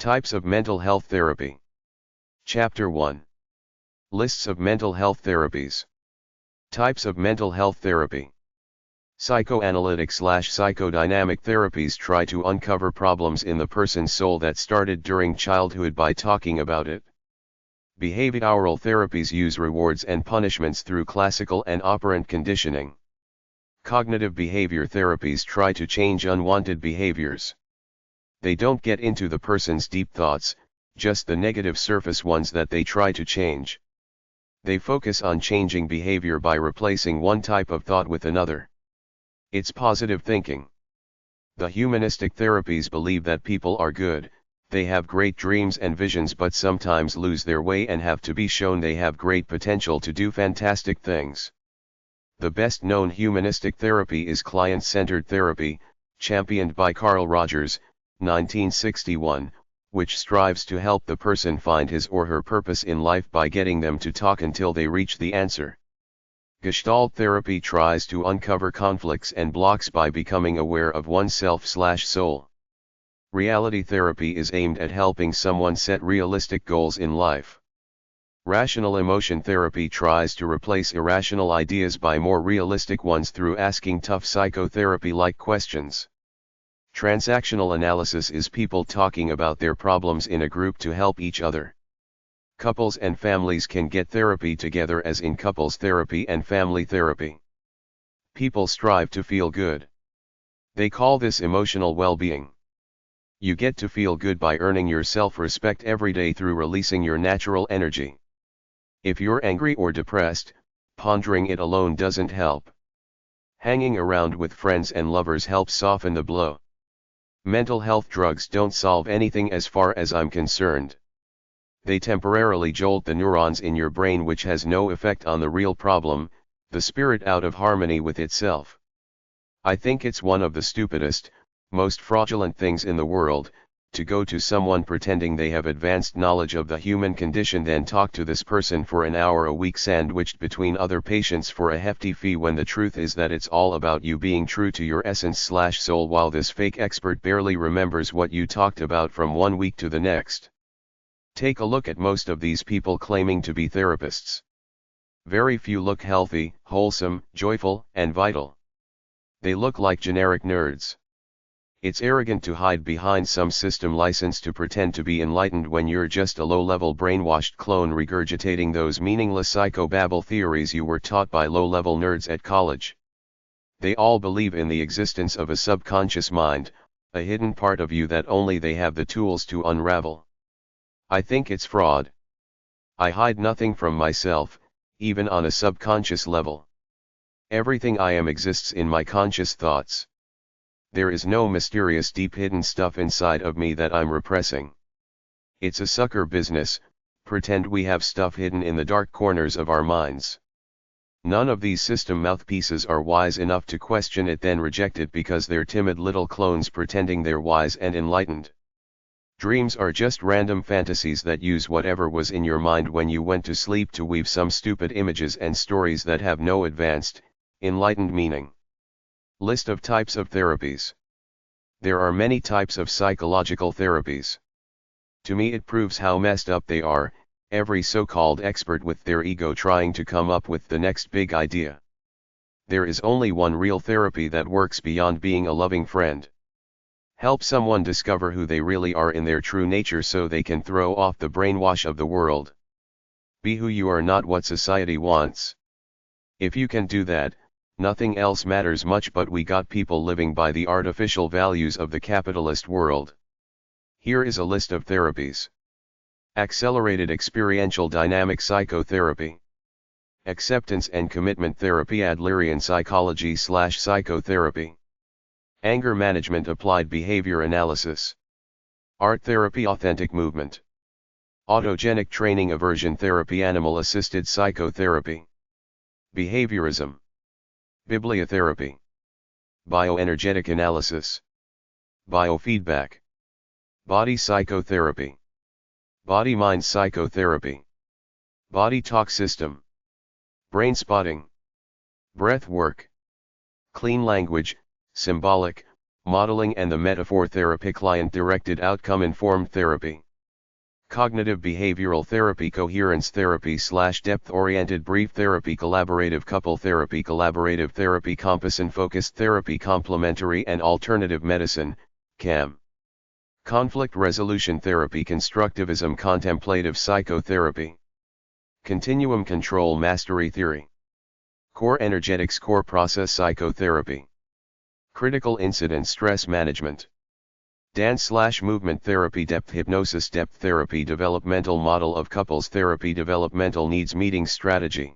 Types of mental health therapy. Chapter 1. Lists of mental health therapies. Types of mental health therapy. Psychoanalytic/psychodynamic therapies try to uncover problems in the person's soul that started during childhood by talking about it. Behavioral therapies use rewards and punishments through classical and operant conditioning. Cognitive behavior therapies try to change unwanted behaviors. They don't get into the person's deep thoughts, just the negative surface ones that they try to change. They focus on changing behavior by replacing one type of thought with another. It's positive thinking. The humanistic therapies believe that people are good, they have great dreams and visions but sometimes lose their way and have to be shown they have great potential to do fantastic things. The best known humanistic therapy is client-centered therapy, championed by Carl Rogers, 1961, which strives to help the person find his or her purpose in life by getting them to talk until they reach the answer. Gestalt therapy tries to uncover conflicts and blocks by becoming aware of oneself/soul. Reality therapy is aimed at helping someone set realistic goals in life. Rational emotion therapy tries to replace irrational ideas by more realistic ones through asking tough psychotherapy-like questions. Transactional analysis is people talking about their problems in a group to help each other. Couples and families can get therapy together as in couples therapy and family therapy. People strive to feel good. They call this emotional well-being. You get to feel good by earning your self-respect every day through releasing your natural energy. If you're angry or depressed, pondering it alone doesn't help. Hanging around with friends and lovers helps soften the blow. Mental health drugs don't solve anything as far as I'm concerned. They temporarily jolt the neurons in your brain which has no effect on the real problem, the spirit out of harmony with itself. I think it's one of the stupidest, most fraudulent things in the world, to go to someone pretending they have advanced knowledge of the human condition then talk to this person for an hour a week sandwiched between other patients for a hefty fee when the truth is that it's all about you being true to your essence/soul while this fake expert barely remembers what you talked about from one week to the next. Take a look at most of these people claiming to be therapists. Very few look healthy, wholesome, joyful, and vital. They look like generic nerds. It's arrogant to hide behind some system license to pretend to be enlightened when you're just a low-level brainwashed clone regurgitating those meaningless psychobabble theories you were taught by low-level nerds at college. They all believe in the existence of a subconscious mind, a hidden part of you that only they have the tools to unravel. I think it's fraud. I hide nothing from myself, even on a subconscious level. Everything I am exists in my conscious thoughts. There is no mysterious deep hidden stuff inside of me that I'm repressing. It's a sucker business, pretend we have stuff hidden in the dark corners of our minds. None of these system mouthpieces are wise enough to question it then reject it because they're timid little clones pretending they're wise and enlightened. Dreams are just random fantasies that use whatever was in your mind when you went to sleep to weave some stupid images and stories that have no advanced, enlightened meaning. List of types of therapies. There are many types of psychological therapies. To me it proves how messed up they are, every so-called expert with their ego trying to come up with the next big idea. There is only one real therapy that works beyond being a loving friend. Help someone discover who they really are in their true nature so they can throw off the brainwash of the world. Be who you are, not what society wants. If you can do that, nothing else matters much, but we got people living by the artificial values of the capitalist world. Here is a list of therapies. Accelerated experiential dynamic psychotherapy. Acceptance and commitment therapy, Adlerian psychology/psychotherapy. Anger management, applied behavior analysis. Art therapy, authentic movement. Autogenic training, aversion therapy, animal-assisted psychotherapy. Behaviorism. Bibliotherapy. Bioenergetic analysis. Biofeedback. Body psychotherapy. Body-mind psychotherapy. Body talk system. Brain spotting. Breath work. Clean language, symbolic, modeling and the metaphor therapy, client-directed outcome-informed therapy. Cognitive behavioral therapy, coherence therapy / depth-oriented brief therapy, collaborative couple therapy, compass and focused therapy, complementary and alternative medicine, CAM. Conflict resolution therapy, constructivism, contemplative psychotherapy. Continuum control mastery theory. Core energetics, core process psychotherapy. Critical incident stress management. Dance/movement therapy, depth hypnosis, depth therapy, developmental model of couples therapy, developmental needs meeting strategy.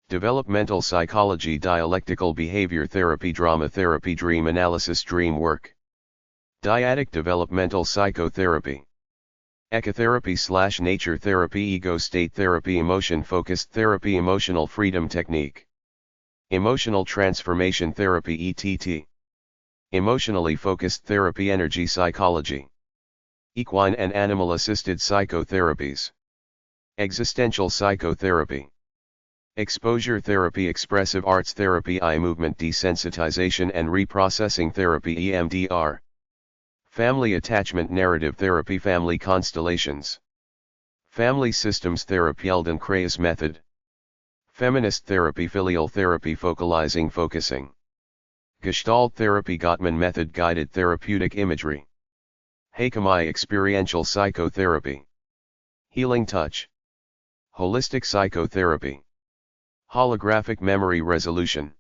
Developmental psychology, dialectical behavior therapy, drama therapy, dream analysis, dream work. Dyadic developmental psychotherapy. Ecotherapy / nature therapy, ego state therapy, emotion focused therapy, emotional freedom technique. Emotional transformation therapy, ETT. Emotionally focused therapy, energy psychology. Equine and animal assisted psychotherapies. Existential psychotherapy. Exposure therapy, expressive arts therapy, eye movement desensitization and reprocessing therapy, EMDR. Family attachment narrative therapy, family constellations. Family systems therapy, Feldenkrais method. Feminist therapy, filial therapy, focalizing, focusing. Gestalt therapy, Gottman method, guided therapeutic imagery. Heikamai experiential psychotherapy. Healing touch. Holistic psychotherapy. Holographic memory resolution.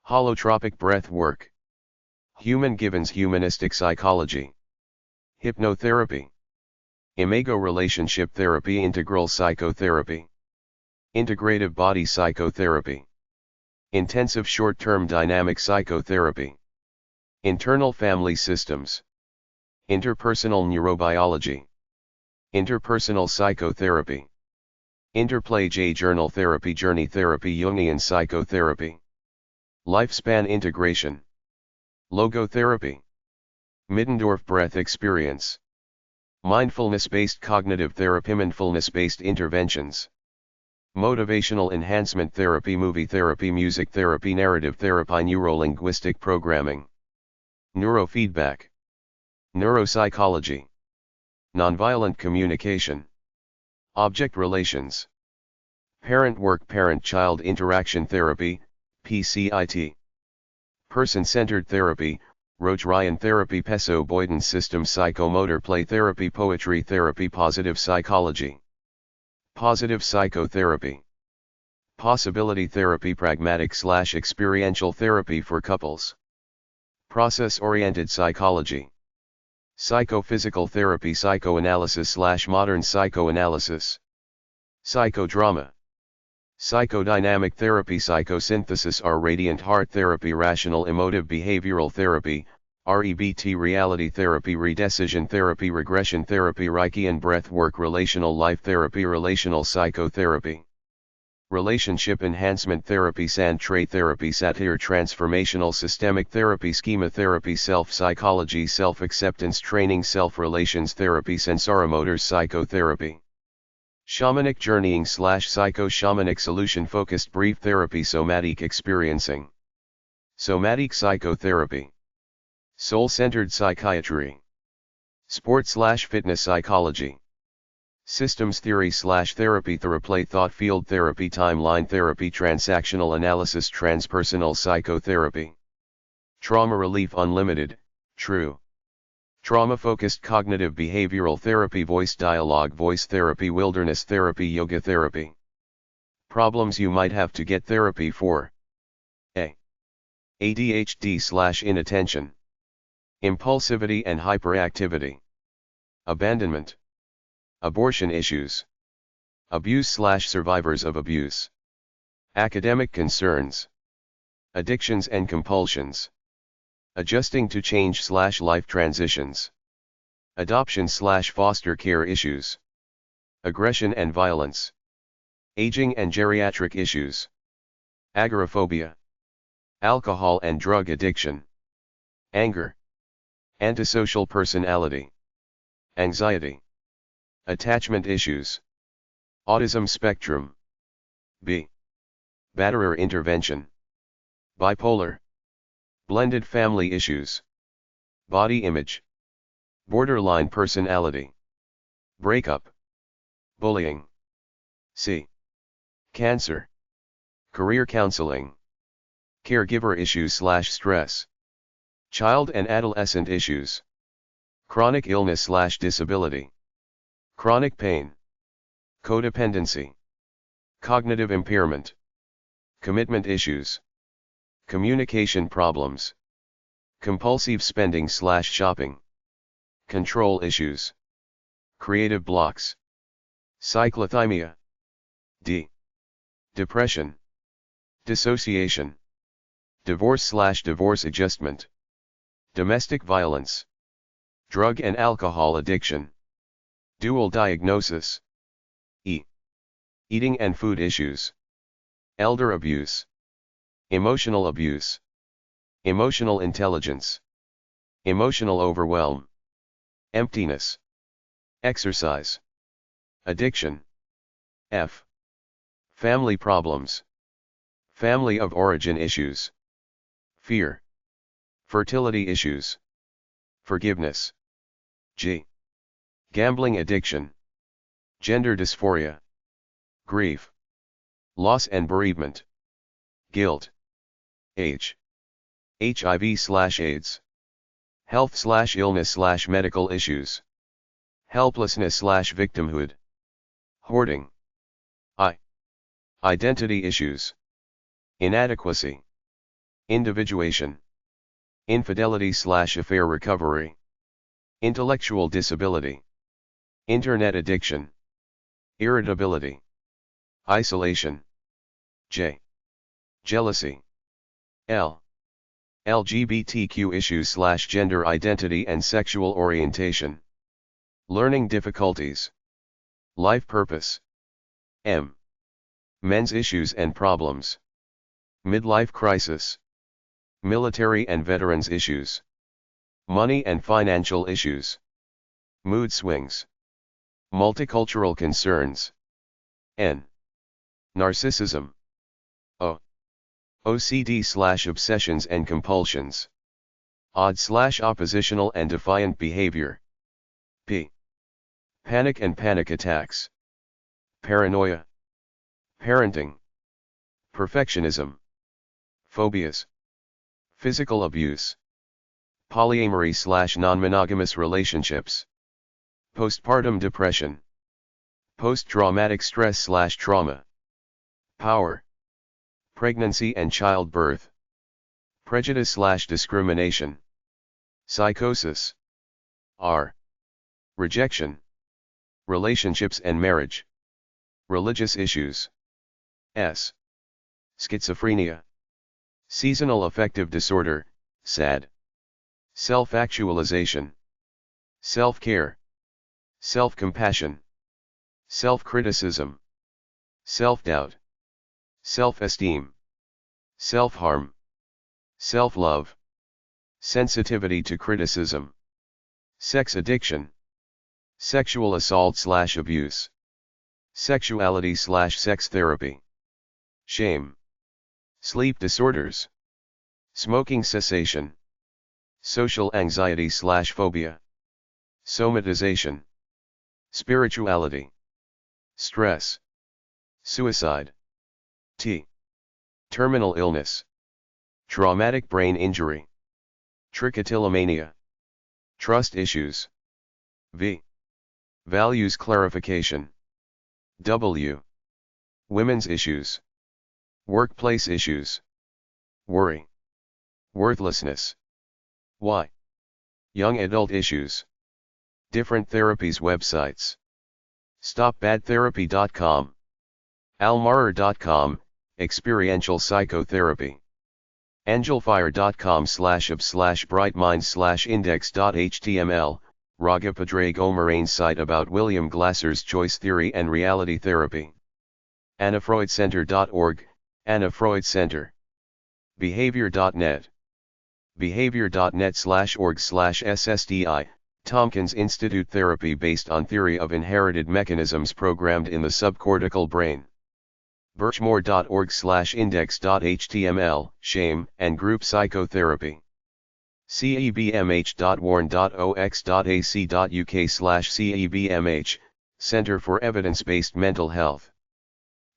Holotropic breath work. Human Givens humanistic psychology. Hypnotherapy. Imago relationship therapy, integral psychotherapy. Integrative body psychotherapy. Intensive short-term dynamic psychotherapy. Internal family systems. Interpersonal neurobiology. Interpersonal psychotherapy. Interplay journal therapy, journey therapy, Jungian psychotherapy. Lifespan integration. Logotherapy. Middendorf breath experience. Mindfulness-based cognitive therapy, mindfulness-based interventions. Motivational enhancement therapy, movie therapy, music therapy, narrative therapy, neuro-linguistic programming. Neurofeedback. Neuropsychology. Nonviolent communication. Object relations. Parent work, parent-child interaction therapy, PCIT. Person-centered therapy, Roach-Ryan therapy, Peso-Boyden system, psychomotor play therapy, poetry therapy, positive psychology. Positive psychotherapy. Possibility therapy, pragmatic / experiential therapy for couples. Process-oriented psychology. Psychophysical therapy, psychoanalysis / modern psychoanalysis. Psychodrama. Psychodynamic therapy, psychosynthesis, radiant heart therapy, rational emotive behavioral therapy, REBT, reality therapy, redecision therapy, regression therapy, Reichian breath work, relational life therapy, relational psychotherapy. Relationship enhancement therapy, Santre therapy, satire, transformational systemic therapy, schema therapy, self-psychology, self-acceptance training, self-relations therapy, sensorimotor psychotherapy. Shamanic journeying / psycho-shamanic solution-focused brief therapy, somatic experiencing. Somatic psychotherapy. Soul-centered psychiatry. Sport/fitness psychology. Systems theory / therapy, theraplay, thought field therapy, timeline therapy, transactional analysis, transpersonal psychotherapy. Trauma relief unlimited, true. Trauma-focused cognitive behavioral therapy, voice dialogue, voice therapy, wilderness therapy, yoga therapy. Problems you might have to get therapy for. A. ADHD / inattention. Impulsivity and hyperactivity. Abandonment. Abortion issues. Abuse / survivors of abuse. Academic concerns. Addictions and compulsions. Adjusting to change / life transitions. Adoption / foster care issues. Aggression and violence. Aging and geriatric issues. Agoraphobia. Alcohol and drug addiction. Anger. Antisocial personality. Anxiety. Attachment issues. Autism spectrum. B. Batterer intervention. Bipolar. Blended family issues. body image, borderline personality, breakup, bullying, c. cancer, career counseling, caregiver issues/stress, child and adolescent issues, chronic illness/disability, chronic pain, codependency, cognitive impairment, commitment issues, communication problems, compulsive spending/shopping, control issues, creative blocks, cyclothymia, d. depression, dissociation, divorce/divorce adjustment, domestic violence, drug and alcohol addiction, dual diagnosis, e. eating and food issues, elder abuse, emotional abuse, emotional intelligence, emotional overwhelm, emptiness, exercise, addiction, f. family problems, family of origin issues, fear, fertility issues, forgiveness, g. gambling addiction, gender dysphoria, grief, loss and bereavement, guilt, h. HIV/AIDS, health/illness/medical issues, helplessness/victimhood, hoarding, I. identity issues, inadequacy, individuation, infidelity/affair recovery, intellectual disability, internet addiction, irritability, isolation, j. jealousy, l. LGBTQ issues/gender identity and sexual orientation, learning difficulties, life purpose, m. men's issues and problems, midlife crisis, military and veterans issues, money and financial issues, mood swings, multicultural concerns, n. narcissism, o. OCD/obsessions and compulsions, odd/oppositional and defiant behavior, p. panic and panic attacks, paranoia, parenting, perfectionism, phobias, physical abuse, polyamory/non-monogamous relationships, postpartum depression, post-traumatic stress/trauma, power, pregnancy and childbirth, prejudice/discrimination, psychosis, r. rejection, relationships and marriage, religious issues, s. schizophrenia, seasonal affective disorder, SAD, self-actualization, self-care, self-compassion, self-criticism, self-doubt, self-esteem, self-harm, self-love, sensitivity to criticism, sex addiction, sexual assault/abuse, sexuality/sex therapy, shame, sleep disorders, smoking cessation, social anxiety/phobia, somatization, spirituality, stress, suicide, t. terminal illness, traumatic brain injury, trichotillomania, trust issues, v. values clarification, w. women's issues, workplace issues, worry, worthlessness, y. young adult issues, different therapies websites, stopbadtherapy.com, almarer.com, experiential psychotherapy, angelfire.com/ob/brightminds/index.html, Raga Padraig O'Moraine site about William Glasser's choice theory and reality therapy, annafreudcenter.org, Anna Freud Center, behavior.net, behavior.net/org/ssdi, Tompkins Institute therapy based on theory of inherited mechanisms programmed in the subcortical brain. Birchmore.org/index.html, shame and group psychotherapy. cebmh.warn.ox.ac.uk/cebmh, Center for Evidence-Based Mental Health.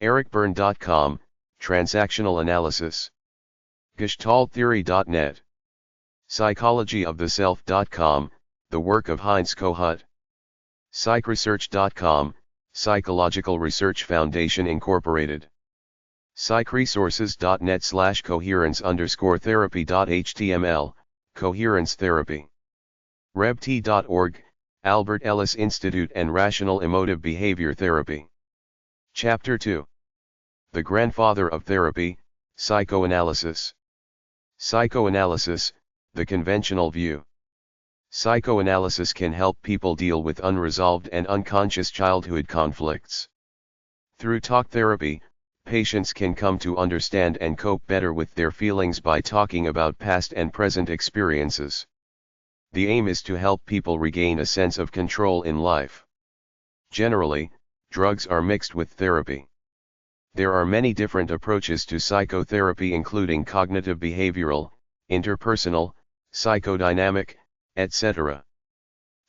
ericbyrne.com, Transactional Analysis. gestalttheory.net. psychologyoftheself.com, the work of Heinz Kohut. psychresearch.com, Psychological Research Foundation Incorporated. psychresources.net/coherence_therapy.html, Coherence Therapy. rebt.org, Albert Ellis Institute and Rational Emotive Behavior Therapy. Chapter 2. The Grandfather of Therapy, Psychoanalysis. Psychoanalysis, the conventional view. Psychoanalysis can help people deal with unresolved and unconscious childhood conflicts. Through talk therapy, patients can come to understand and cope better with their feelings by talking about past and present experiences. The aim is to help people regain a sense of control in life. Generally, drugs are mixed with therapy. There are many different approaches to psychotherapy, including cognitive behavioral, interpersonal, psychodynamic, etc.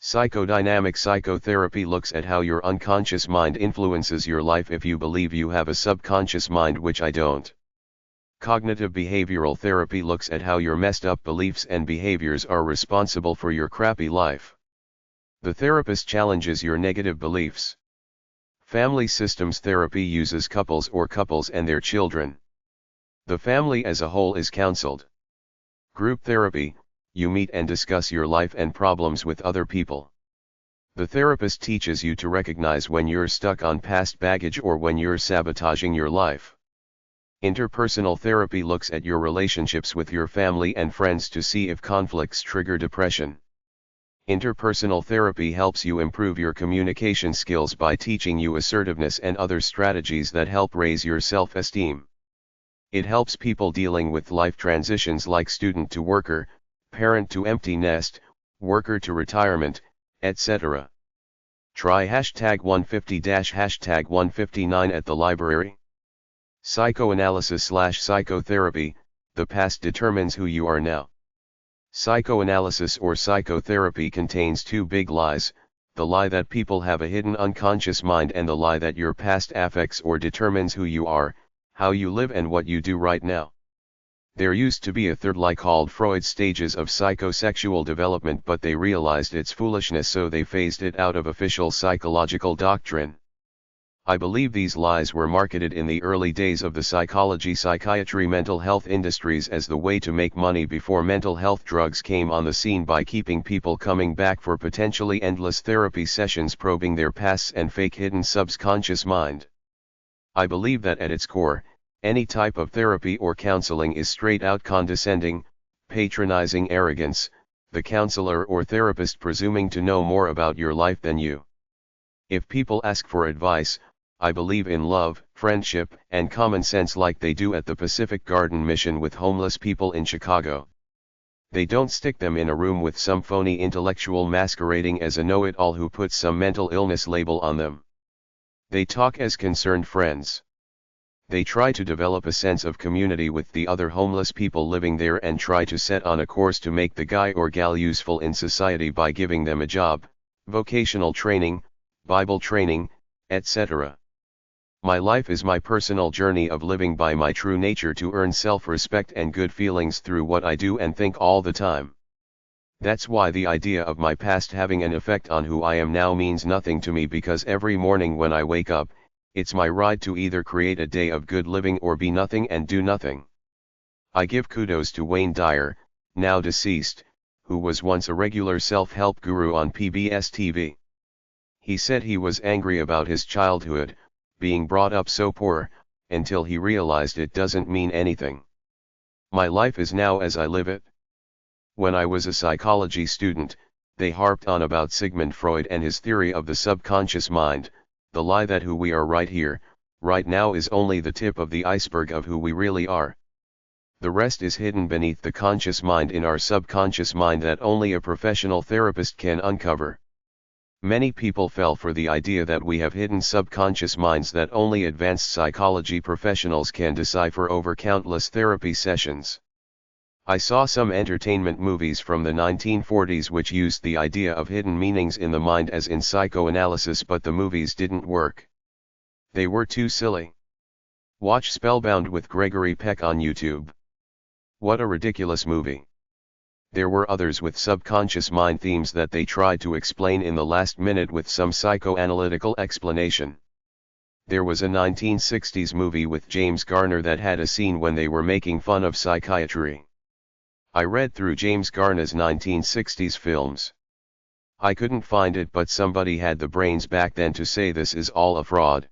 Psychodynamic psychotherapy looks at how your unconscious mind influences your life if you believe you have a subconscious mind, which I don't. Cognitive behavioral therapy looks at how your messed up beliefs and behaviors are responsible for your crappy life. The therapist challenges your negative beliefs. Family systems therapy uses couples or couples and their children. The family as a whole is counseled. Group therapy, you meet and discuss your life and problems with other people. The therapist teaches you to recognize when you're stuck on past baggage or when you're sabotaging your life. Interpersonal therapy looks at your relationships with your family and friends to see if conflicts trigger depression. Interpersonal therapy helps you improve your communication skills by teaching you assertiveness and other strategies that help raise your self-esteem. It helps people dealing with life transitions like student to worker, parent to empty nest, worker to retirement, etc. Try #150-#159 at the library. Psychoanalysis/psychotherapy, the past determines who you are now. Psychoanalysis or psychotherapy contains two big lies: the lie that people have a hidden unconscious mind, and the lie that your past affects or determines who you are, how you live and what you do right now. There used to be a third lie called Freud's stages of psychosexual development, but they realized its foolishness, so they phased it out of official psychological doctrine. I believe these lies were marketed in the early days of the psychology, psychiatry, mental health industries as the way to make money before mental health drugs came on the scene, by keeping people coming back for potentially endless therapy sessions probing their pasts and fake hidden subconscious mind. I believe that at its core, any type of therapy or counseling is straight out condescending, patronizing arrogance, the counselor or therapist presuming to know more about your life than you. If people ask for advice, I believe in love, friendship, and common sense like they do at the Pacific Garden Mission with homeless people in Chicago. They don't stick them in a room with some phony intellectual masquerading as a know-it-all who puts some mental illness label on them. They talk as concerned friends. They try to develop a sense of community with the other homeless people living there and try to set on a course to make the guy or gal useful in society by giving them a job, vocational training, Bible training, etc. My life is my personal journey of living by my true nature to earn self-respect and good feelings through what I do and think all the time. That's why the idea of my past having an effect on who I am now means nothing to me, because every morning when I wake up, it's my ride to either create a day of good living or be nothing and do nothing. I give kudos to Wayne Dyer, now deceased, who was once a regular self-help guru on PBS TV. He said he was angry about his childhood, being brought up so poor, until he realized it doesn't mean anything. My life is now as I live it. When I was a psychology student, they harped on about Sigmund Freud and his theory of the subconscious mind, the lie that who we are right here, right now is only the tip of the iceberg of who we really are. The rest is hidden beneath the conscious mind in our subconscious mind that only a professional therapist can uncover. Many people fell for the idea that we have hidden subconscious minds that only advanced psychology professionals can decipher over countless therapy sessions. I saw some entertainment movies from the 1940s which used the idea of hidden meanings in the mind as in psychoanalysis, but the movies didn't work. They were too silly. Watch Spellbound with Gregory Peck on YouTube. What a ridiculous movie. There were others with subconscious mind themes that they tried to explain in the last minute with some psychoanalytical explanation. There was a 1960s movie with James Garner that had a scene when they were making fun of psychiatry. I read through James Garner's 1960s films. I couldn't find it, but somebody had the brains back then to say this is all a fraud.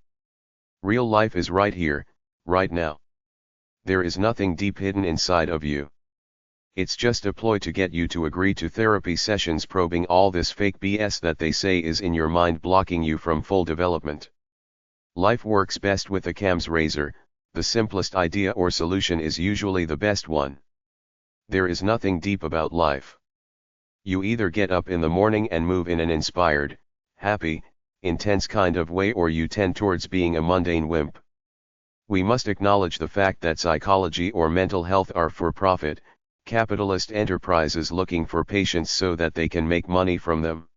Real life is right here, right now. There is nothing deep hidden inside of you. It's just a ploy to get you to agree to therapy sessions probing all this fake BS that they say is in your mind, blocking you from full development. Life works best with a Cam's razor. The simplest idea or solution is usually the best one. There is nothing deep about life. You either get up in the morning and move in an inspired, happy, intense kind of way, or you tend towards being a mundane wimp. We must acknowledge the fact that psychology or mental health are for-profit, capitalist enterprises looking for patients so that they can make money from them.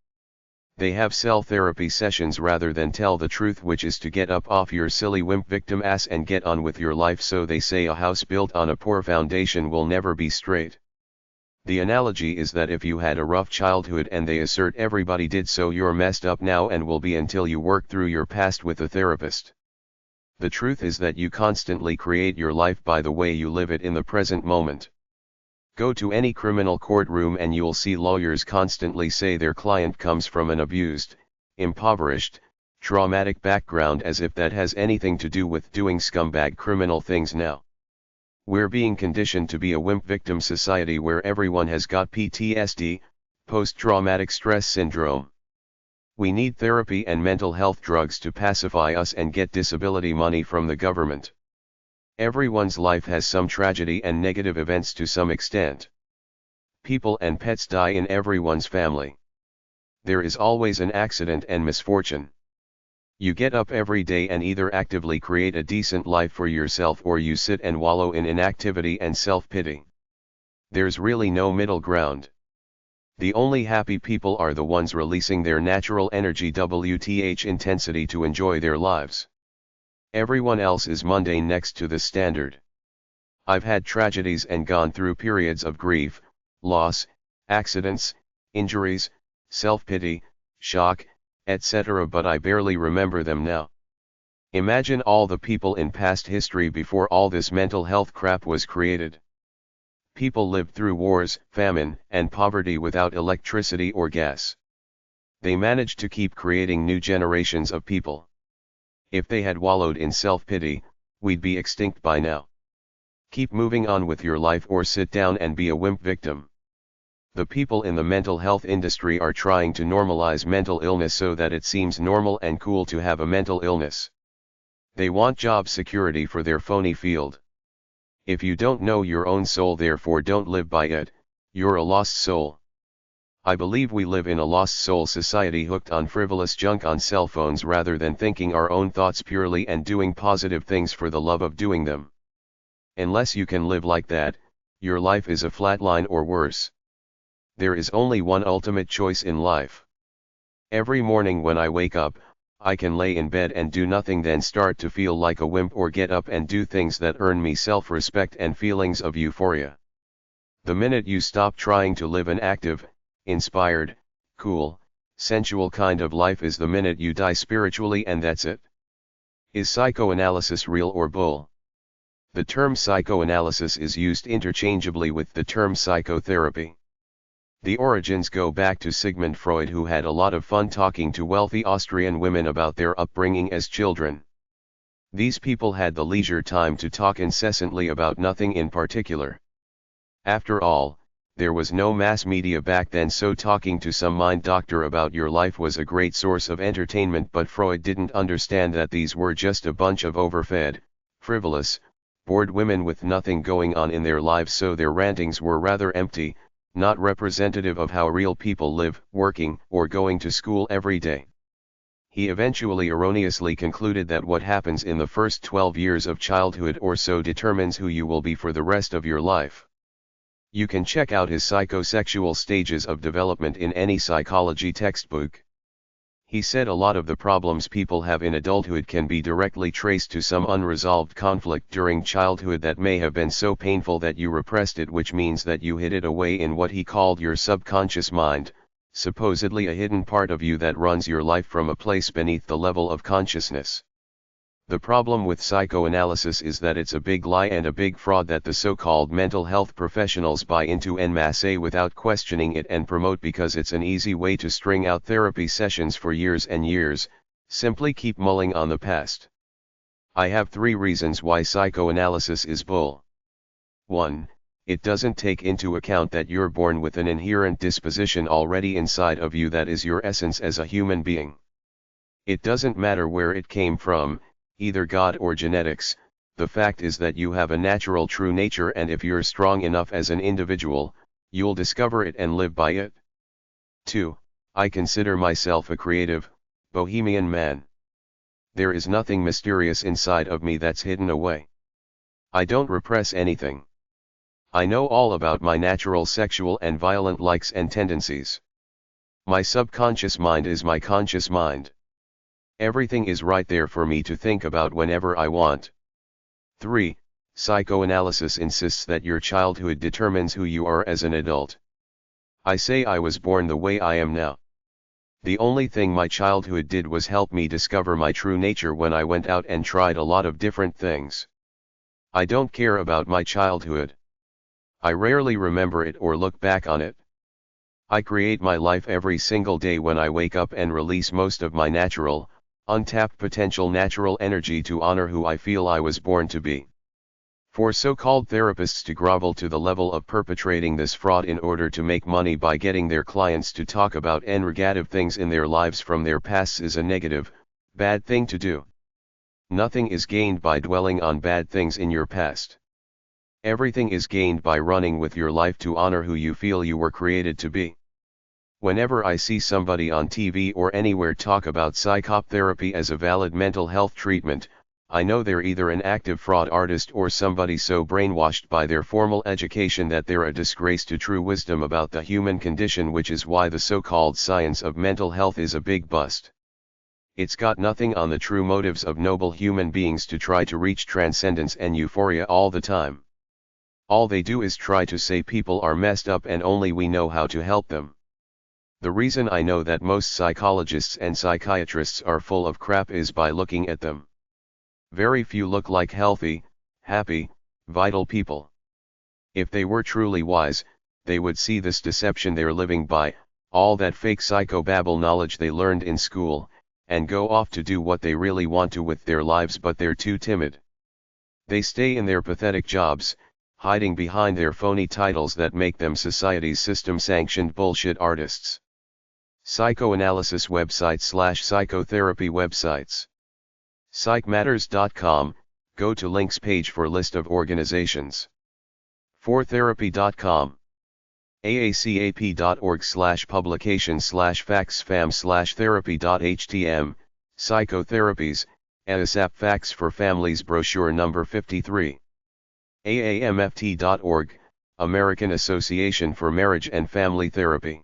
They have sell therapy sessions rather than tell the truth, which is to get up off your silly wimp victim ass and get on with your life. So they say a house built on a poor foundation will never be straight. The analogy is that if you had a rough childhood and they assert everybody did, so you're messed up now and will be until you work through your past with a therapist. The truth is that you constantly create your life by the way you live it in the present moment. Go to any criminal courtroom and you'll see lawyers constantly say their client comes from an abused, impoverished, traumatic background, as if that has anything to do with doing scumbag criminal things now. We're being conditioned to be a wimp victim society where everyone has got PTSD, post-traumatic stress syndrome. We need therapy and mental health drugs to pacify us and get disability money from the government. Everyone's life has some tragedy and negative events to some extent. People and pets die in everyone's family. There is always an accident and misfortune. You get up every day and either actively create a decent life for yourself or you sit and wallow in inactivity and self-pity. There's really no middle ground. The only happy people are the ones releasing their natural energy WTH intensity to enjoy their lives. Everyone else is mundane next to the standard. I've had tragedies and gone through periods of grief, loss, accidents, injuries, self-pity, shock, etc., but I barely remember them now. Imagine all the people in past history before all this mental health crap was created. People lived through wars, famine, and poverty without electricity or gas. They managed to keep creating new generations of people. If they had wallowed in self-pity, we'd be extinct by now. Keep moving on with your life or sit down and be a wimp victim. The people in the mental health industry are trying to normalize mental illness so that it seems normal and cool to have a mental illness. They want job security for their phony field. If you don't know your own soul, therefore don't live by it, you're a lost soul. I believe we live in a lost soul society hooked on frivolous junk on cell phones rather than thinking our own thoughts purely and doing positive things for the love of doing them. Unless you can live like that, your life is a flatline or worse. There is only one ultimate choice in life. Every morning when I wake up, I can lay in bed and do nothing, then start to feel like a wimp, or get up and do things that earn me self-respect and feelings of euphoria. The minute you stop trying to live an active, inspired, cool, sensual kind of life is the minute you die spiritually, and that's it. Is psychoanalysis real or bull? The term psychoanalysis is used interchangeably with the term psychotherapy. The origins go back to Sigmund Freud, who had a lot of fun talking to wealthy Austrian women about their upbringing as children. These people had the leisure time to talk incessantly about nothing in particular. After all, there was no mass media back then, so talking to some mind doctor about your life was a great source of entertainment, but Freud didn't understand that these were just a bunch of overfed, frivolous, bored women with nothing going on in their lives, so their rantings were rather empty, not representative of how real people live, working, or going to school every day. He eventually erroneously concluded that what happens in the first 12 years of childhood or so determines who you will be for the rest of your life. You can check out his psychosexual stages of development in any psychology textbook. He said a lot of the problems people have in adulthood can be directly traced to some unresolved conflict during childhood that may have been so painful that you repressed it, which means that you hid it away in what he called your subconscious mind, supposedly a hidden part of you that runs your life from a place beneath the level of consciousness. The problem with psychoanalysis is that it's a big lie and a big fraud that the so-called mental health professionals buy into en masse without questioning it and promote because it's an easy way to string out therapy sessions for years and years. Simply keep mulling on the past. I have 3 reasons why psychoanalysis is bull. 1. It doesn't take into account that you're born with an inherent disposition already inside of you that is your essence as a human being. It doesn't matter where it came from, either God or genetics. The fact is that you have a natural true nature, and if you're strong enough as an individual, you'll discover it and live by it. 2. I consider myself a creative, bohemian man. There is nothing mysterious inside of me that's hidden away. I don't repress anything. I know all about my natural sexual and violent likes and tendencies. My subconscious mind is my conscious mind. Everything is right there for me to think about whenever I want. 3. Psychoanalysis insists that your childhood determines who you are as an adult. I say I was born the way I am now. The only thing my childhood did was help me discover my true nature when I went out and tried a lot of different things. I don't care about my childhood. I rarely remember it or look back on it. I create my life every single day when I wake up and release most of my natural, untapped potential natural energy to honor who I feel I was born to be. For so-called therapists to grovel to the level of perpetrating this fraud in order to make money by getting their clients to talk about negative things in their lives from their pasts is a negative, bad thing to do. Nothing is gained by dwelling on bad things in your past. Everything is gained by running with your life to honor who you feel you were created to be. Whenever I see somebody on TV or anywhere talk about psychotherapy as a valid mental health treatment, I know they're either an active fraud artist or somebody so brainwashed by their formal education that they're a disgrace to true wisdom about the human condition, which is why the so-called science of mental health is a big bust. It's got nothing on the true motives of noble human beings to try to reach transcendence and euphoria all the time. All they do is try to say people are messed up and only we know how to help them. The reason I know that most psychologists and psychiatrists are full of crap is by looking at them. Very few look like healthy, happy, vital people. If they were truly wise, they would see this deception they're living by, all that fake psychobabble knowledge they learned in school, and go off to do what they really want to with their lives, but they're too timid. They stay in their pathetic jobs, hiding behind their phony titles that make them society's system-sanctioned bullshit artists. Psychoanalysis website / psychotherapy websites. Psychmatters.com, go to links page for list of organizations. fortherapy.com. aacap.org/publication/facts/fam/therapy.htm, Psychotherapies, ASAP Facts for Families brochure number 53. aamft.org, American Association for Marriage and Family Therapy.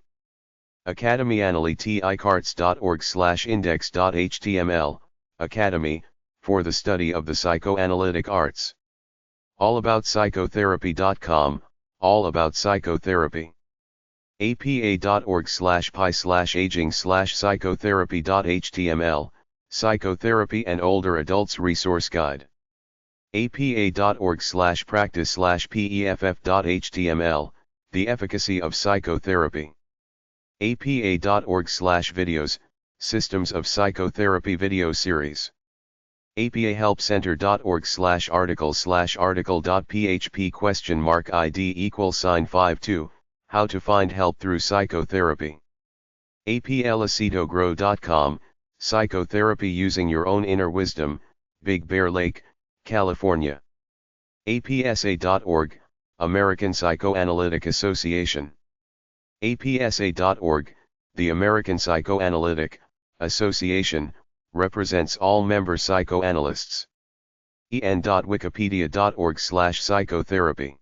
academyanalyticarts.org/index.html, Academy, for the study of the psychoanalytic arts. allaboutpsychotherapy.com, all about psychotherapy. apa.org/pi/aging/psychotherapy.html, Psychotherapy and Older Adults Resource Guide. apa.org/practice/peff.html, The Efficacy of Psychotherapy. apa.org/videos, Systems of Psychotherapy video series. apahelpcenter.org/article/article.php?ID =52, How to Find Help Through Psychotherapy. apelacitogrow.com, Psychotherapy Using Your Own Inner Wisdom, Big Bear Lake, California. apsa.org, American Psychoanalytic Association. apsa.org, the American Psychoanalytic Association, represents all member psychoanalysts. en.wikipedia.org/psychotherapy.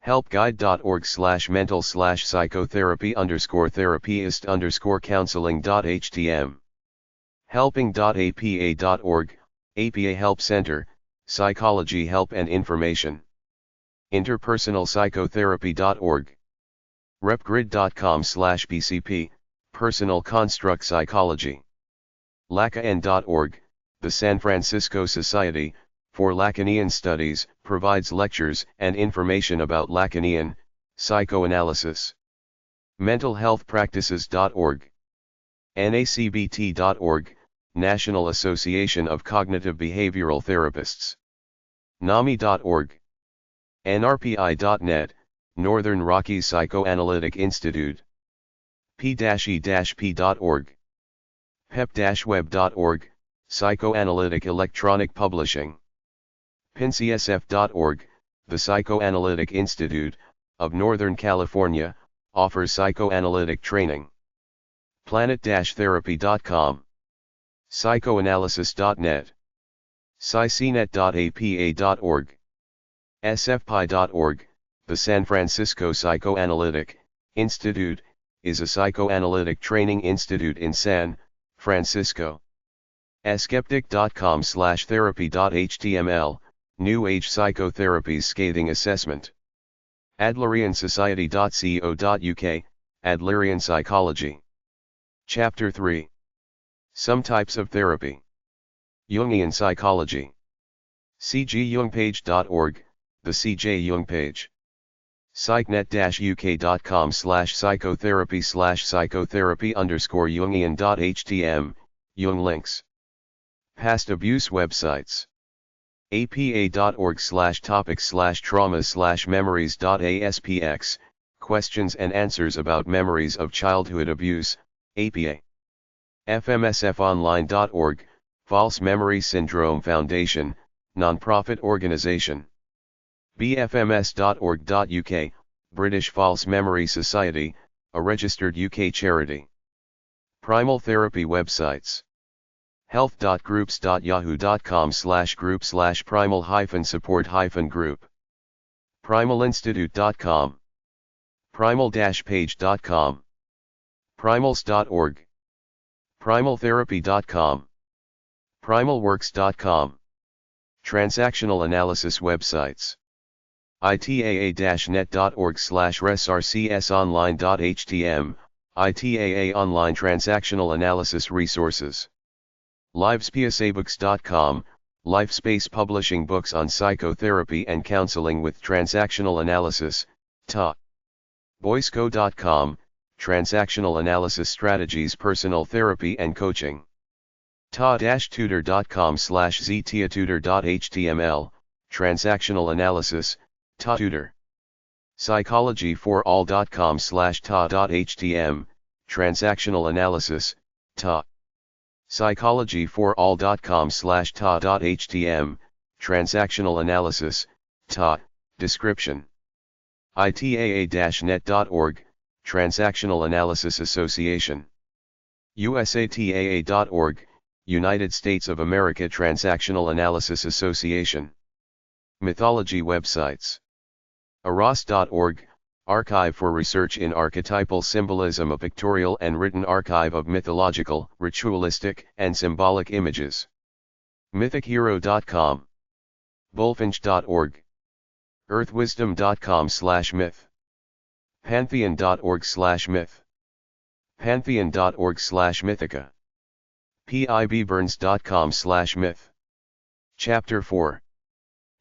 helpguide.org/mental/psychotherapy_therapist_counseling.htm. helping.apa.org, APA Help Center, Psychology Help and Information. Interpersonal repgrid.com/PCP, Personal Construct Psychology. lacan.org, the San Francisco Society for Lacanian Studies, provides lectures and information about Lacanian psychoanalysis. mentalhealthpractices.org. nacbt.org, National Association of Cognitive Behavioral Therapists. nami.org. nrpi.net, Northern Rockies Psychoanalytic Institute. p-e-p.org. pep-web.org, Psychoanalytic Electronic Publishing. pincsf.org, the Psychoanalytic Institute of Northern California, offers psychoanalytic training. planet-therapy.com. psychoanalysis.net. scnet.apa.org. sfpi.org, the San Francisco Psychoanalytic Institute, is a psychoanalytic training institute in San Francisco. skeptic.com/therapy.html, New Age Psychotherapy's Scathing Assessment. adleriansociety.co.uk, Adlerian Psychology. Chapter 3. Some Types of Therapy. Jungian Psychology. cgjungpage.org, the CJ Jung page. psychnet-uk.com/psychotherapy/psychotherapy_jungian.htm, Jung links. Past abuse websites. apa.org/topics/traumas/memories.aspx, questions and answers about memories of childhood abuse, APA. fmsfonline.org, False Memory Syndrome Foundation, non-profit organization. bfms.org.uk, British False Memory Society, a registered UK charity. Primal therapy websites. health.groups.yahoo.com/group/primal-support-group. primalinstitute.com. primal-page.com. primals.org. primaltherapy.com. primalworks.com. Transactional analysis websites. itaa-net.org/resrcsonline.htm, ITAA Online Transactional Analysis Resources. livespsabooks.com, Lifespace publishing books on psychotherapy and counseling with transactional analysis, TA. boysco.com, Transactional Analysis Strategies Personal Therapy and Coaching. ta-tutor.com/ztiatutor.html, Transactional Analysis, TA Tutor. psychologyforall.com/ta.htm, Transactional Analysis, TA. psychologyforall.com/ta.htm, Transactional Analysis, TA. Description. itaa-net.org, Transactional Analysis Association. usataa.org, United States of America Transactional Analysis Association. Mythology websites. aros.org, Archive for Research in Archetypal Symbolism, a pictorial and written archive of mythological, ritualistic, and symbolic images. mythichero.com. bullfinch.org. earthwisdom.com/myth. pantheon.org/myth. pantheon.org/mythica. pibburns.com/myth. Chapter 4.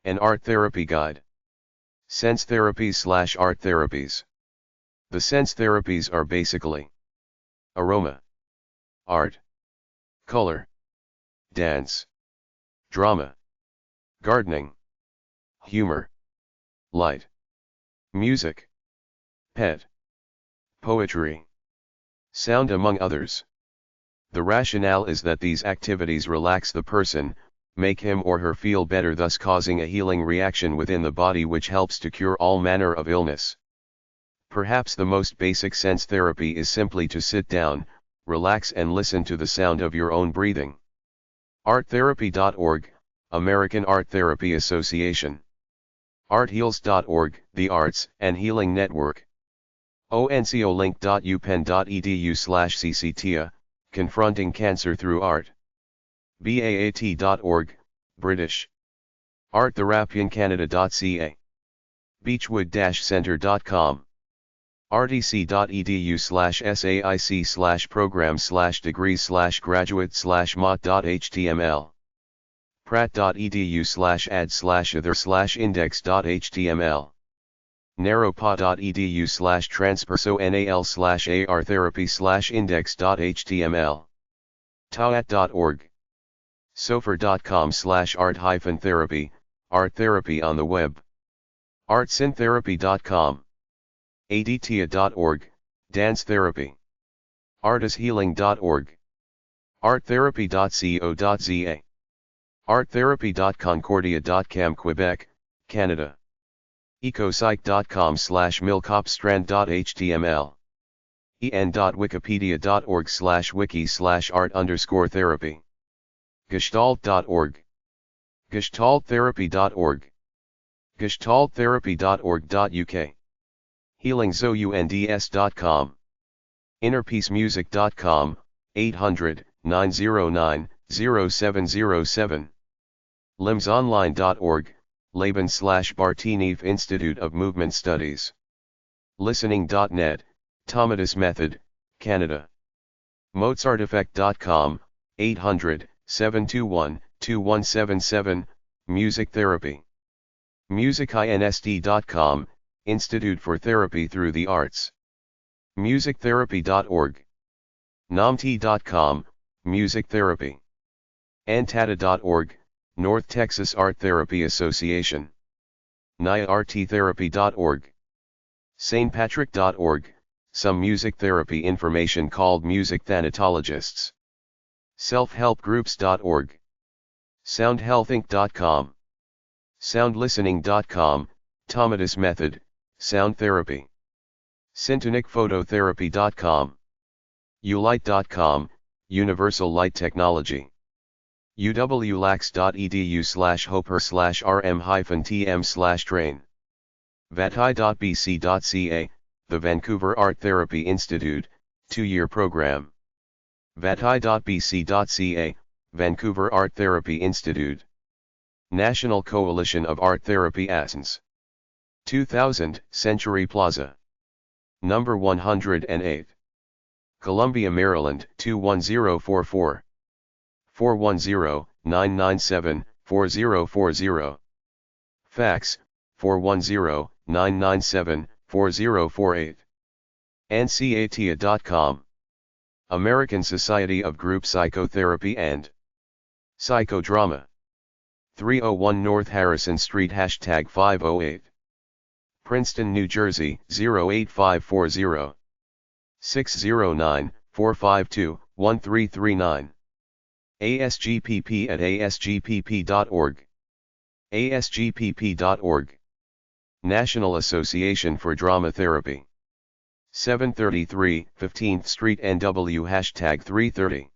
An Art Therapy Guide. Sense therapies/art therapies. The sense therapies are basically aroma, art, color, dance, drama, gardening, humor, light, music, pet, poetry, sound, among others. The rationale is that these activities relax the person, make him or her feel better, thus causing a healing reaction within the body which helps to cure all manner of illness. Perhaps the most basic sense therapy is simply to sit down, relax and listen to the sound of your own breathing. arttherapy.org, American Art Therapy Association. artheals.org, the Arts and Healing Network. oncolink.upenn.edu/cctia, Confronting Cancer Through Art. baat.org, British. arttherapyincanada.ca. beechwood-center.com. rtc.edu/saic/program/degrees/graduate/mot.html. pratt.edu/ad/other/index.html. narrowpa.edu/transpersonal/artherapy/index.html. tawat.org. sofer.com/art-therapy, art therapy on the web. artsyntherapy.com. aditya.org, dance therapy. artishealing.org. arttherapy.co.za. arttherapy.concordia.cam, Quebec, Canada. ecopsych.com/milkopstrand.html. en.wikipedia.org/wiki/art_therapy. gestalt.org. gestalttherapy.org. gestalttherapy.org.uk. healingzounds.com. innerpeacemusic.com, 800-909-0707. limsonline.org, Laban/Bartiniv Institute of Movement Studies. listening.net, Tomatis Method, Canada. mozarteffect.com, 800-721-2177, Music Therapy. musicinst.com, Institute for Therapy Through the Arts. musictherapy.org. namti.com, Music Therapy. antata.org, North Texas Art Therapy Association. nyarttherapy.org. stpatrick.org, some music therapy information called music thanatologists. selfhelpgroups.org. soundhealthinc.com. soundlistening.com, Tomatis Method, Sound Therapy. syntonicphototherapy.com. ulight.com, Universal Light Technology. uwlax.edu/hoper/rm-tm/train. vatai.bc.ca, the Vancouver Art Therapy Institute, 2-year program. vatai.bc.ca, Vancouver Art Therapy Institute. National Coalition of Art Therapy Assens. 2000, Century Plaza. Number 108. Columbia, Maryland, 21044. 410-997-4040. Fax, 410-997-4048. ncatia.com. American Society of Group Psychotherapy and Psychodrama. 301 North Harrison Street #508. Princeton, New Jersey, 08540. 609-452-1339. ASGPP@asgpp.org. asgpp.org. National Association for Drama Therapy. 733 15th Street NW #330.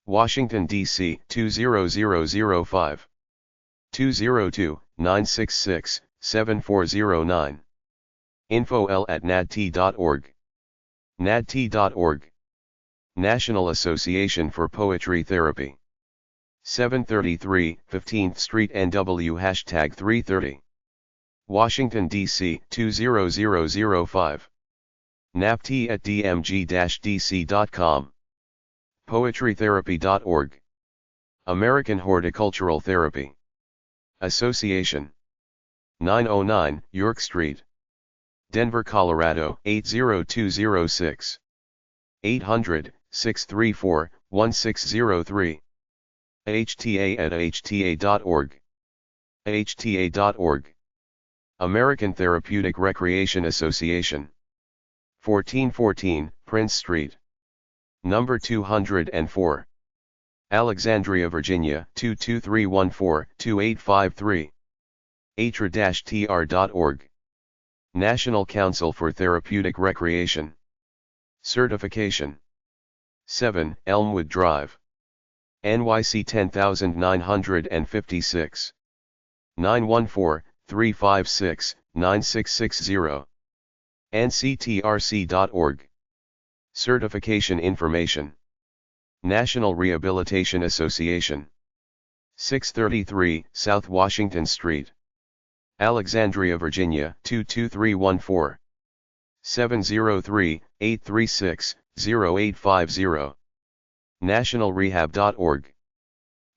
Washington, D.C. 20005. 202-966-7409. info@nadt.org. nadt.org. National Association for Poetry Therapy. 733 15th Street NW #330. Washington, D.C. 20005. napt@dmg-dc.com. poetrytherapy.org. American Horticultural Therapy Association. 909 York Street, Denver, Colorado 80206. 800-634-1603. hta@hta.org. hta.org. American Therapeutic Recreation Association. 1414 Prince Street, number 204. Alexandria, Virginia 22314-2853. atra-tr.org. National Council for Therapeutic Recreation. Certification. 7 Elmwood Drive, NYC 10956. 914 356-9660. nctrc.org. Certification information. National Rehabilitation Association. 633 South Washington Street, Alexandria, Virginia 22314. 703-836-0850. nationalrehab.org.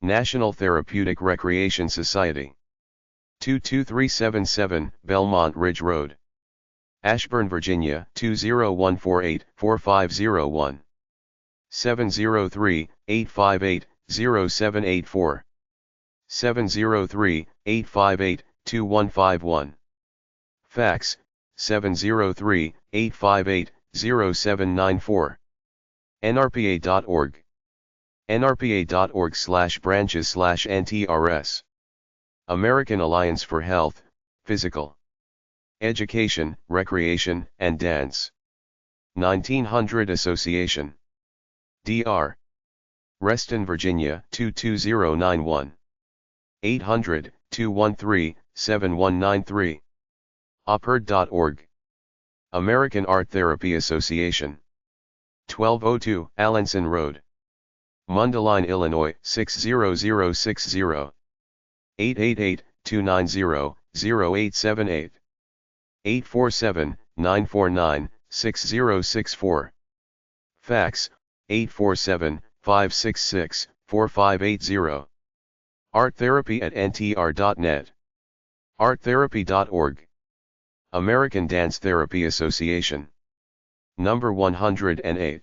National Therapeutic Recreation Society. 22377 Belmont Ridge Road, Ashburn, Virginia 20148-4501. 703-858-0784. 703-858-2151. Fax, 703-858-0794. nrpa.org. nrpa.org/branches/ntrs. American Alliance for Health, Physical Education, Recreation, and Dance. 1900 Association. Dyer, Reston, Virginia 22091. 800-213-7193. operd.org. American Art Therapy Association. 1202 Allenson Road, Mundelein, Illinois 60060. 888-290-0878. 847-949-6064. Fax, 847-566-4580. arttherapy@ntr.net. arttherapy.org. American Dance Therapy Association. Number 108.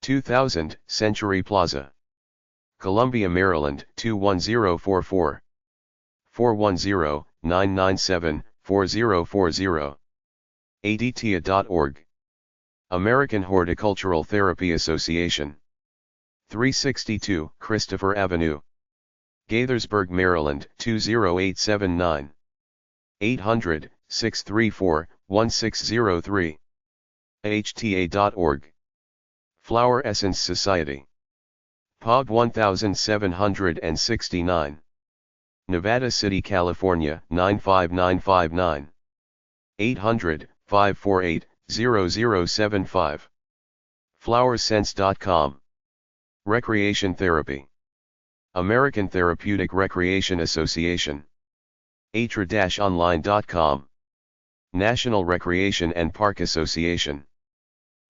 2000 Century Plaza, Columbia, Maryland 21044. 410-997-4040. adtia.org. American Horticultural Therapy Association. 362 Christopher Avenue, Gaithersburg, Maryland 20879. 800-634-1603. hta.org. Flower Essence Society. POB 1769. Nevada City, California 95959. 800-548-0075. flowersense.com. Recreation Therapy. American Therapeutic Recreation Association. atra-online.com. National Recreation and Park Association.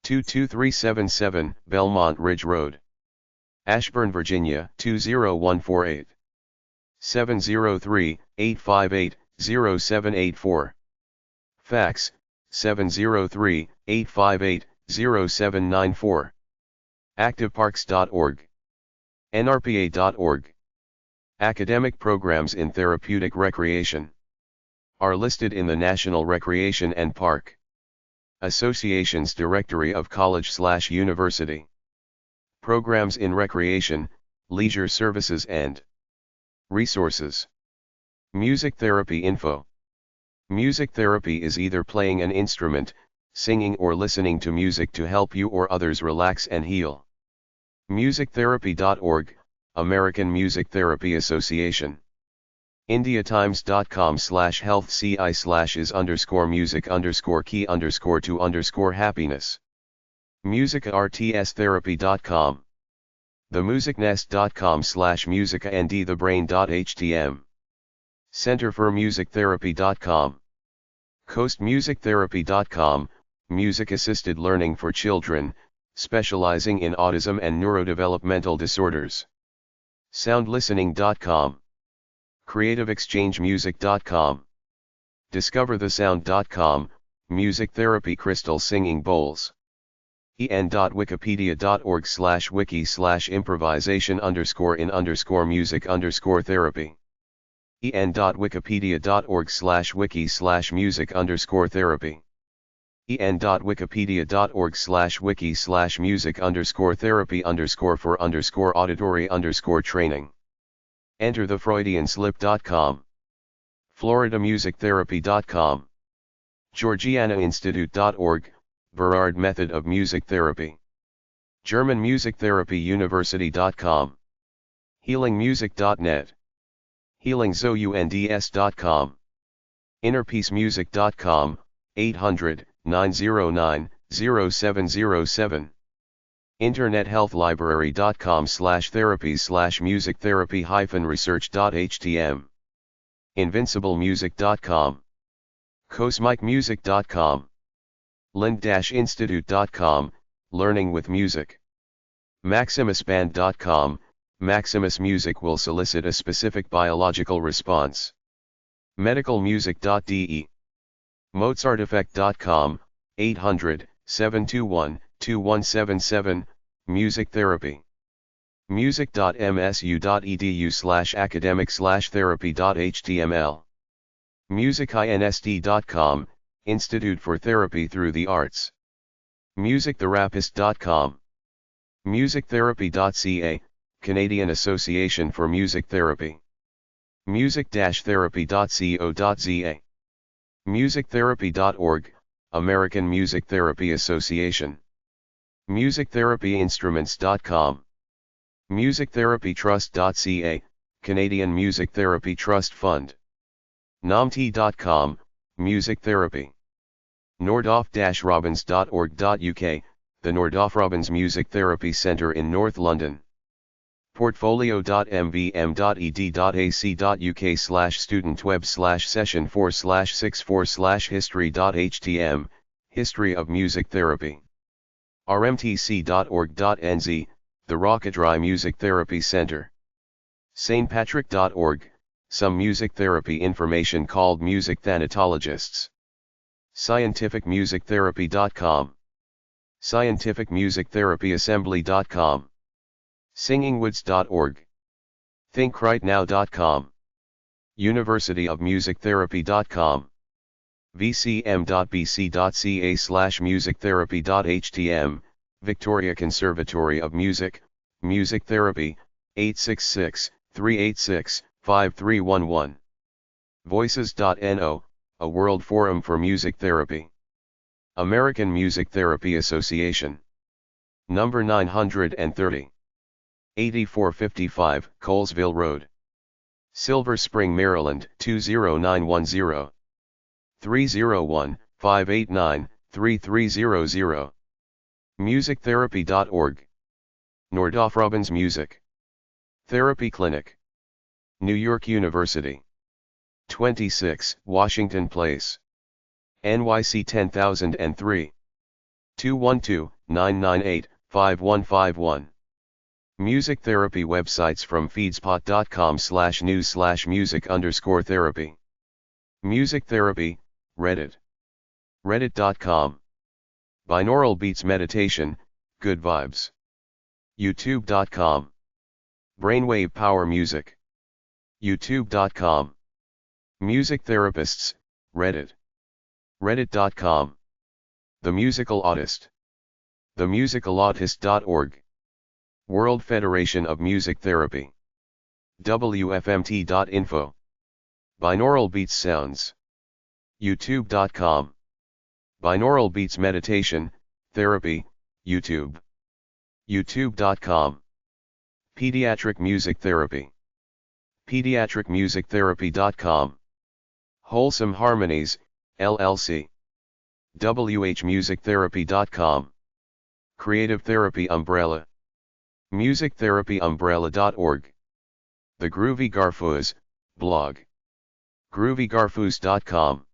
22377 Belmont Ridge Road, Ashburn, Virginia 20148. 703-858-0784. Fax, 703-858-0794. activeparks.org. nrpa.org. Academic programs in therapeutic recreation are listed in the National Recreation and Park Association's Directory of College/University Programs in Recreation, Leisure Services and Resources. Music Therapy Info. Music therapy is either playing an instrument, singing, or listening to music to help you or others relax and heal. musictherapy.org, American Music Therapy Association. indiatimes.com/health-is_music_key_to_happiness. musicartstherapy.com. themusicnest.com/musicaandthebrain.htm. centerformusictherapy.com. coastmusictherapy.com, music-assisted learning for children, specializing in autism and neurodevelopmental disorders. soundlistening.com. creativeexchangemusic.com. discoverthesound.com, music therapy crystal singing bowls. en.wikipedia.org/wiki/improvisation_in_music_therapy. en.wikipedia.org/wiki/music_therapy. en.wikipedia.org/wiki/music_therapy_for_auditory_training. enterthefreudianslip.com. floridamusictherapy.com. georgianainstitute.org, Berard Method of Music Therapy. germanmusictherapyuniversity.com. healingmusic.net. healingzounds.com. InnerPeaceMusic.com, 800-909-0707. InternetHealthLibrary.com/therapies/music-therapy-research.htm. InvincibleMusic.com. CosmicMusic.com. Lind-Institute.com, Learning with Music. MaximusBand.com, Maximus Music will solicit a specific biological response. MedicalMusic.de. MozartEffect.com, 800-721-2177, Music Therapy. Music.msu.edu/academic/therapy.html. MusicInsd.com, Institute for Therapy Through the Arts. MusicTherapist.com. MusicTherapy.ca, Canadian Association for Music Therapy. Music-therapy.co.za. MusicTherapy.org, American Music Therapy Association. MusicTherapyInstruments.com. MusicTherapyTrust.ca, Canadian Music Therapy Trust Fund. Namti.com, Music Therapy. Nordoff-Robbins.org.uk, the Nordoff Robbins Music Therapy Centre in North London. Portfolio.mbm.ed.ac.uk/studentweb/session4/64/history.htm, History of Music Therapy. rmtc.org.nz, the Rocketry Music Therapy Centre. stpatrick.org, some music therapy information called music thanatologists. scientificmusictherapy.com. scientificmusictherapyassembly.com. singingwoods.org. thinkrightnow.com. universityofmusictherapy.com. vcm.bc.ca/musictherapy.htm, Victoria Conservatory of Music, Music Therapy, 866-386-5311. Voices.no, a World Forum for Music Therapy. American Music Therapy Association. Number 930. 8455 Colesville Road. Silver Spring, Maryland 20910. 301-589-3300. MusicTherapy.org. Nordoff Robbins Music Therapy Clinic. New York University. 26 Washington Place. NYC 10003. 212-998-5151. Music therapy websites from feedspot.com/news/music_therapy. Music therapy, Reddit. Reddit.com. Binaural beats meditation, good vibes. YouTube.com. Brainwave power music. YouTube.com. Music therapists, Reddit. Reddit.com. The Musical Autist. TheMusicalAutist.org. World Federation of Music Therapy. WFMT.info. Binaural beats sounds. YouTube.com. Binaural beats meditation, therapy, YouTube. YouTube.com. Pediatric music therapy. Pediatricmusictherapy.com. Wholesome Harmonies, LLC. WHmusictherapy.com. Creative Therapy Umbrella. MusicTherapyUmbrella.org. The Groovy Garfuz, blog. GroovyGarfuz.com.